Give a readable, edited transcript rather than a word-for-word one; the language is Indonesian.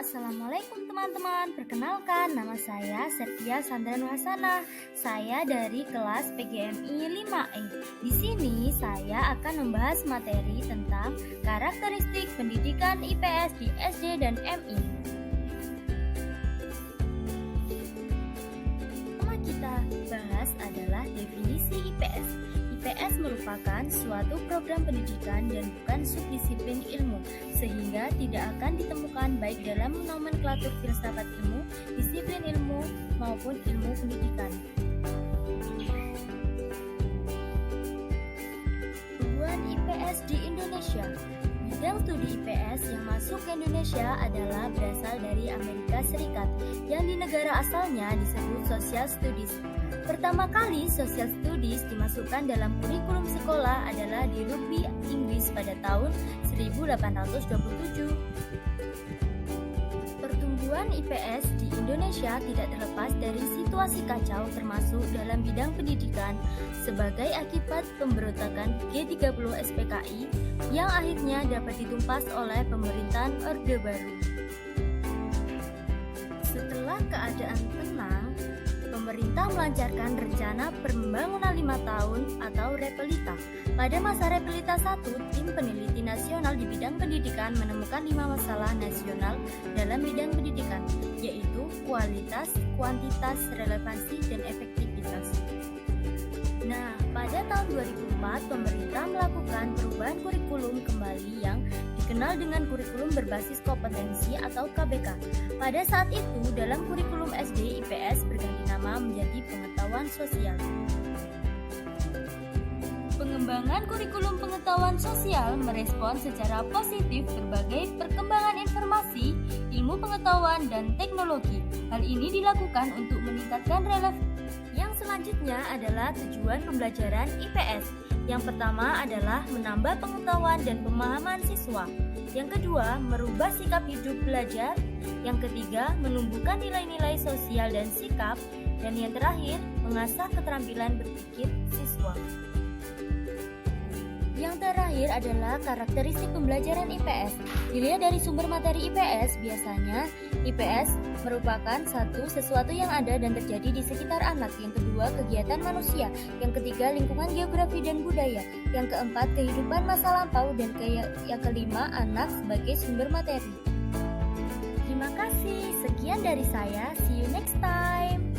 Assalamualaikum teman-teman. Perkenalkan, nama saya Septia Sandra Nuhasana. Saya dari kelas PGMI 5E. Di sini saya akan membahas materi tentang karakteristik pendidikan IPS di SD dan MI. Pertama kita bahas adalah definisi IPS. IPS merupakan suatu program pendidikan dan bukan subdisiplin ilmu, sehingga tidak akan ditemukan baik dalam nomenklatur filsafat ilmu, disiplin ilmu, maupun ilmu pendidikan. Tujuan IPS di Indonesia. Bidang studi IPS yang masuk ke Indonesia adalah berasal dari Amerika Serikat, yang di negara asalnya disebut Social Studies. Pertama kali Social Studies dimasukkan dalam kurikulum sekolah adalah di Rugby, Inggris pada tahun 1827. Pertumbuhan IPS di Indonesia tidak terlepas dari situasi kacau termasuk dalam bidang pendidikan sebagai akibat pemberontakan G30 SPKI yang akhirnya dapat ditumpas oleh pemerintahan Orde Baru. Setelah keadaan tenang, pemerintah melancarkan rencana pembangunan 5 tahun atau Repelita. Pada masa Repelita 1, tim peneliti nasional di bidang pendidikan menemukan 5 masalah nasional dalam bidang pendidikan, yaitu kualitas, kuantitas, relevansi, dan efektivitas. Nah, pada tahun 2004, pemerintah melakukan perubahan kurikulum kembali yang dikenal dengan kurikulum berbasis kompetensi atau KBK. Pada saat itu, dalam kurikulum SD, IPS berganti nama menjadi pengetahuan sosial. Pengembangan kurikulum pengetahuan sosial merespons secara positif berbagai perkembangan informasi, ilmu pengetahuan, dan teknologi. Hal ini dilakukan untuk meningkatkan relevansi. Yang selanjutnya adalah tujuan pembelajaran IPS. Yang pertama adalah menambah pengetahuan dan pemahaman siswa. Yang kedua, merubah sikap hidup belajar. Yang ketiga, menumbuhkan nilai-nilai sosial dan sikap. Dan yang terakhir, mengasah keterampilan berpikir siswa. Yang terakhir adalah karakteristik pembelajaran IPS. Dilihat dari sumber materi IPS, biasanya IPS merupakan sesuatu yang ada dan terjadi di sekitar anak. Yang kedua, kegiatan manusia. Yang ketiga, lingkungan geografi dan budaya. Yang keempat, kehidupan masa lampau. Dan yang kelima, anak sebagai sumber materi. Terima kasih. Sekian dari saya. See you next time.